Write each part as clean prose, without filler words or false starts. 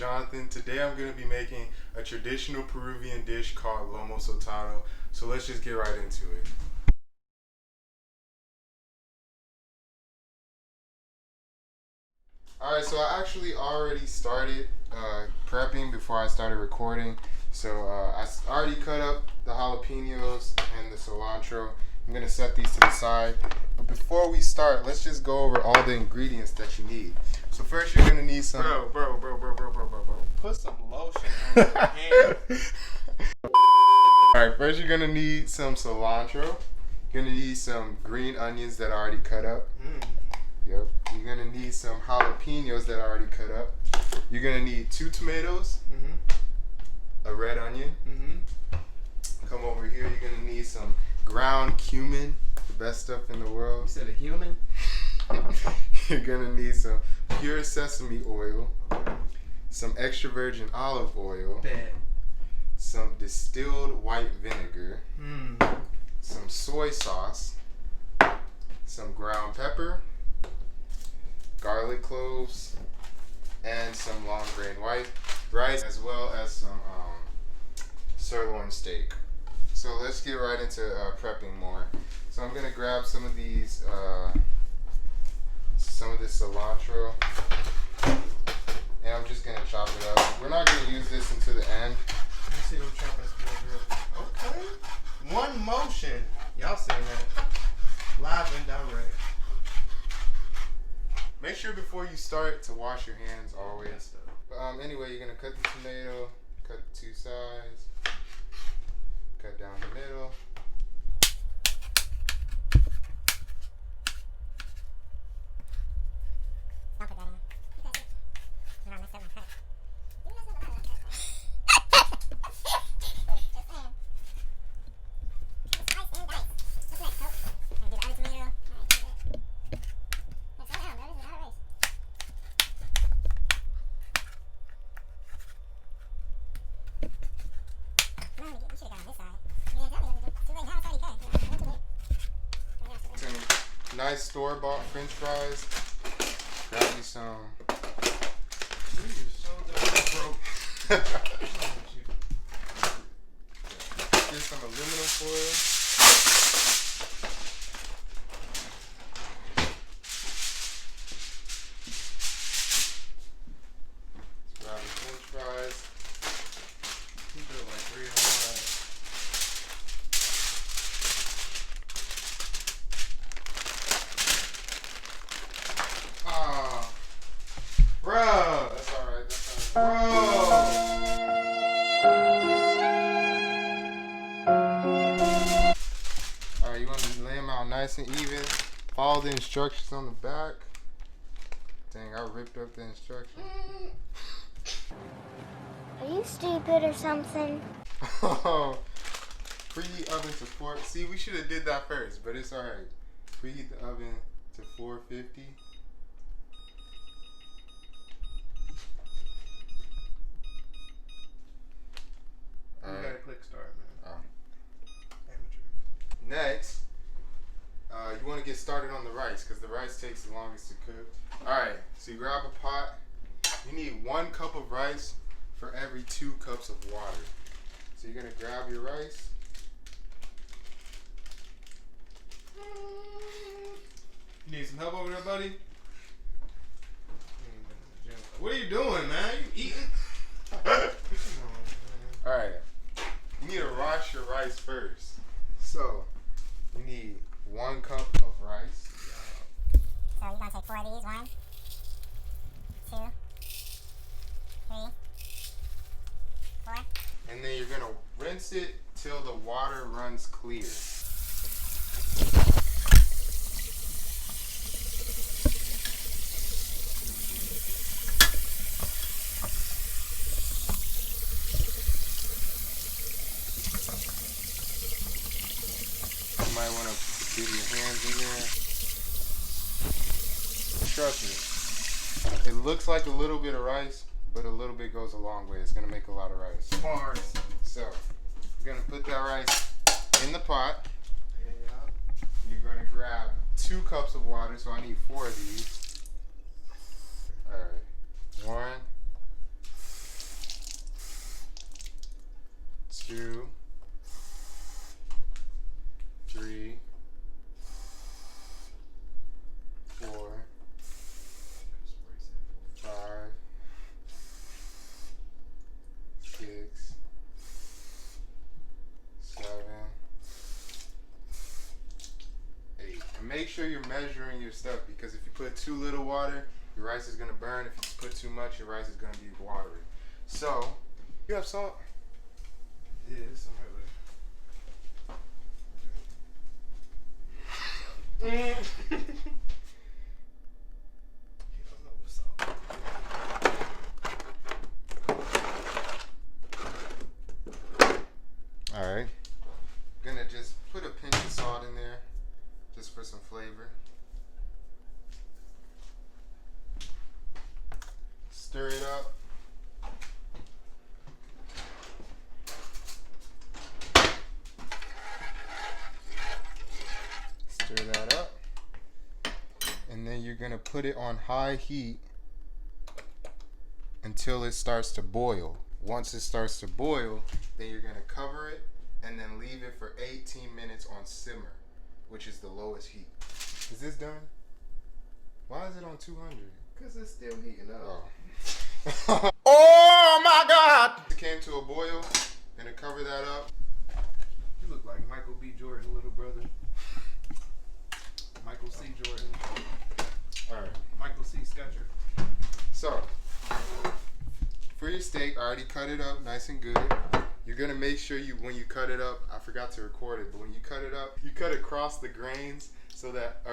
Jonathan. Today I'm going to be making a traditional Peruvian dish called lomo saltado. So let's just get right into it. Alright, so I actually already started prepping before I started recording. So I already cut up the jalapenos and the cilantro. I'm going to set these to the side. But before we start, let's just go over all the ingredients that you need. So first you're going to need some... Bro. Put some lotion on your hand. Alright, first you're going to need some cilantro. You're going to need some green onions that are already cut up. Yep. You're going to need some jalapenos that are already cut up. You're going to need 2 tomatoes. A red onion. Come over here. You're going to need some ground cumin, the best stuff in the world. You said a human? You're going to need some pure sesame oil, some extra virgin olive oil, some distilled white vinegar, some soy sauce, some ground pepper, garlic cloves, and some long grain white rice, as well as some sirloin steak. So let's get right into prepping more. So I'm gonna grab some of these, some of this cilantro, and I'm just gonna chop it up. We're not gonna use this until the end. Let me see them chopping skills real. Okay. One motion. Y'all seen that. Live and direct. Make sure before you start to wash your hands always. Anyway, you're gonna cut the tomato, cut 2 sides, cut down the middle. Nice store-bought French fries. Grab me some. You so damn broke. Get some aluminum foil. Grab the French fries. You do like 3 on fries. Bro, that's alright. Alright, you want to lay them out nice and even. Follow the instructions on the back. Dang, I ripped up the instructions. Are you stupid or something? Preheat oven to 4. See, we should have did that first, but it's alright. Preheat the oven to 450. You gotta click start, man. Amateur. Next, you want to get started on the rice because the rice takes the longest to cook. Alright, so you grab a pot. You need 1 cup of rice for every 2 cups of water. So you're going to grab your rice. You need some help over there, buddy? What are you doing, man? You eating? Come on, man. Alright, you need to wash your rice first. So, you need 1 cup of rice. So you're going to take 4 of these. 1, 2, 3, 4. And then you're going to rinse it till the water runs clear. You might want to get your hands in there. Trust me, it looks like a little bit of rice, but a little bit goes a long way. It's going to make a lot of rice. Bars. So, you're going to put that rice in the pot. Yeah. You're going to grab 2 cups of water, so I need 4 of these. Alright. 1, 2, 3, 4, 5, 6, 7, 8. And make sure you're measuring your stuff, because if you put too little water, your rice is gonna burn. If you put too much, your rice is gonna be watery. So, you have salt? Yeah, it's some other. He don't know what's up. Alright. Gonna just put a pinch of salt in there, just for some flavor. Stir it up. Stir that up. And then you're gonna put it on high heat until it starts to boil. Once it starts to boil, then you're gonna cover it and then leave it for 18 minutes on simmer, which is the lowest heat. Is this done? Why is it on 200? Because it's still heating up. Oh. Oh my God! It came to a boil. Gonna cover that up. You look like Michael B. Jordan, little brother. Michael C. Jordan. Alright. Michael C. Scutcher. So, for your steak, I already cut it up nice and good. You're gonna make sure when you cut it up, I forgot to record it, but when you cut it up, you cut across the grains so that,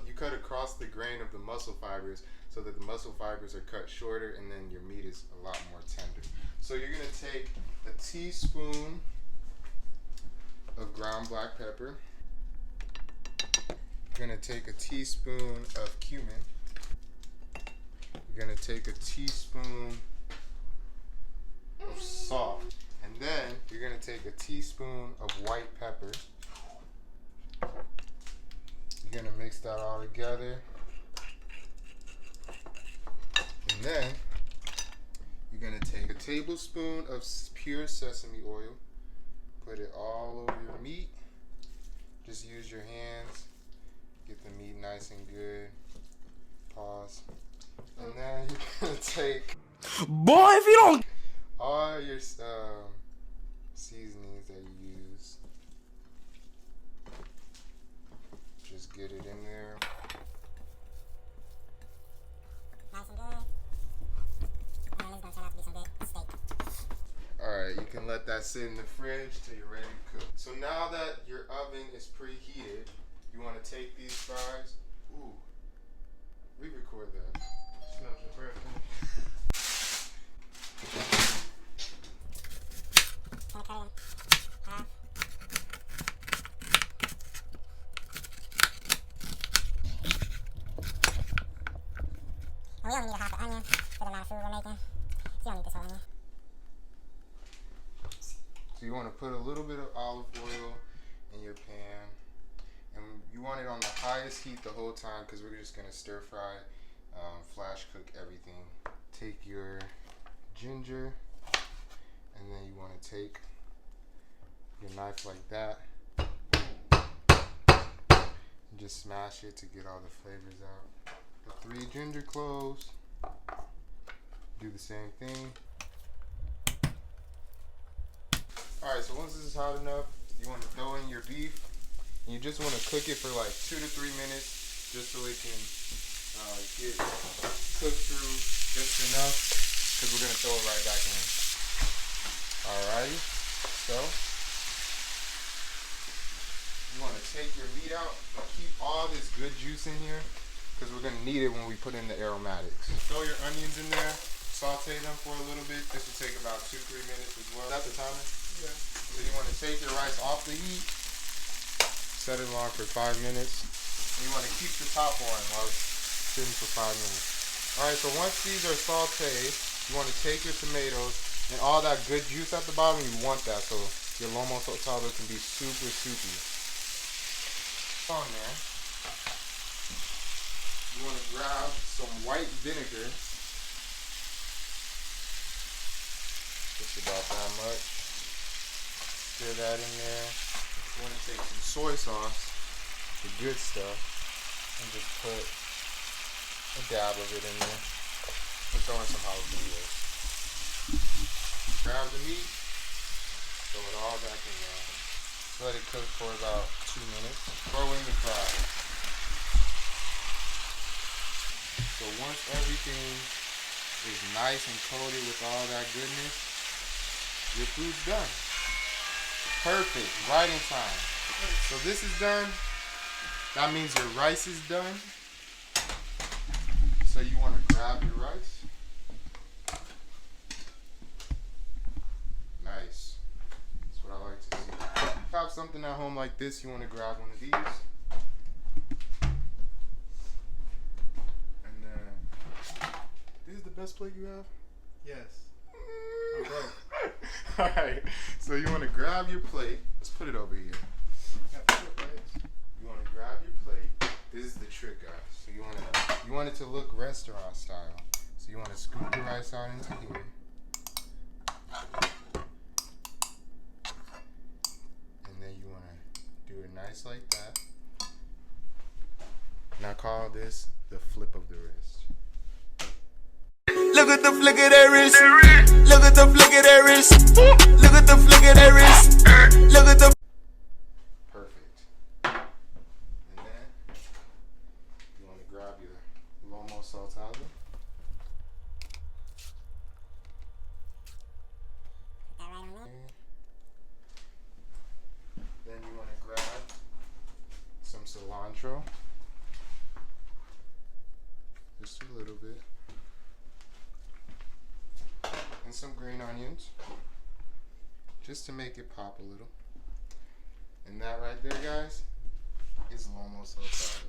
you cut across the grain of the muscle fibers so that the muscle fibers are cut shorter, and then your meat is a lot more tender. So you're gonna take a teaspoon of ground black pepper. You're gonna take a teaspoon of cumin. You're gonna take a teaspoon of salt, and then you're gonna take a teaspoon of white pepper. You're gonna mix that all together, and then you're gonna take a tablespoon of pure sesame oil, put it all over your meat. Just use your hands, get the meat nice and good. Pause. And then you're gonna take, Boy, if you don't. all your seasonings that you use. Just get it in there. Nice and good. And this is gonna turn out to be some good steak. Alright, you can let that sit in the fridge till you're ready to cook. So now that your oven is preheated, you want to take these fries. Ooh, re-record that. Smells your breath. Can I cut it in half? And we only need a half an onion for the amount of food we're making. So you don't need this whole onion. So you want to put a little bit of olive oil in your pan, and you want it on the highest heat the whole time, because we're just going to stir fry, flash cook everything. Take your ginger, and then you want to take your knife like that and just smash it to get all the flavors out. The 3 ginger cloves, do the same thing. Alright, so once this is hot enough, you want to throw in your beef, and you just want to cook it for like 2 to 3 minutes, just so it can get cooked through just enough, because we're going to throw it right back in. Alrighty, so you want to take your meat out and keep all this good juice in here, because we're going to need it when we put in the aromatics. Throw your onions in there, saute them for a little bit. This will take about 2-3 minutes as well. Is that the timer? Yeah. So you want to take your rice off the heat, set it on for 5 minutes, and you want to keep the top on while it's sitting for 5 minutes. Alright, so once these are sauteed, you want to take your tomatoes, and all that good juice at the bottom, you want that so your lomo saltado can be super soupy. On there, you want to grab some white vinegar, just about that much. of that in there. You want to take some soy sauce, the good stuff, and just put a dab of it in there. And throw in some jalapenos. Grab the meat, throw it all back in there. Let it cook for about 2 minutes. Throw in the fries. So once everything is nice and coated with all that goodness, your food's done. Perfect, right in time. So this is done. That means your rice is done. So you want to grab your rice. Nice. That's what I like to see. If you have something at home like this, you want to grab one of these. And then, this is the best plate you have? Yes. I'm broke. Alright, so you want to grab your plate. Let's put it over here. You want to grab your plate. This is the trick, guys. So you want it to look restaurant style. So you want to scoop the rice out into here. And then you want to do it nice like that. And I call this the flip of the wrist. Look at the flick of that wrist. Look at the flick of that wrist. Look at the flick of that wrist. Look at the. Perfect. And then you want to grab your lomo saltado. Put that right on there. Then you want to grab some cilantro. Just a little bit. And some green onions. Just to make it pop a little. And that right there, guys, is lomo saltado.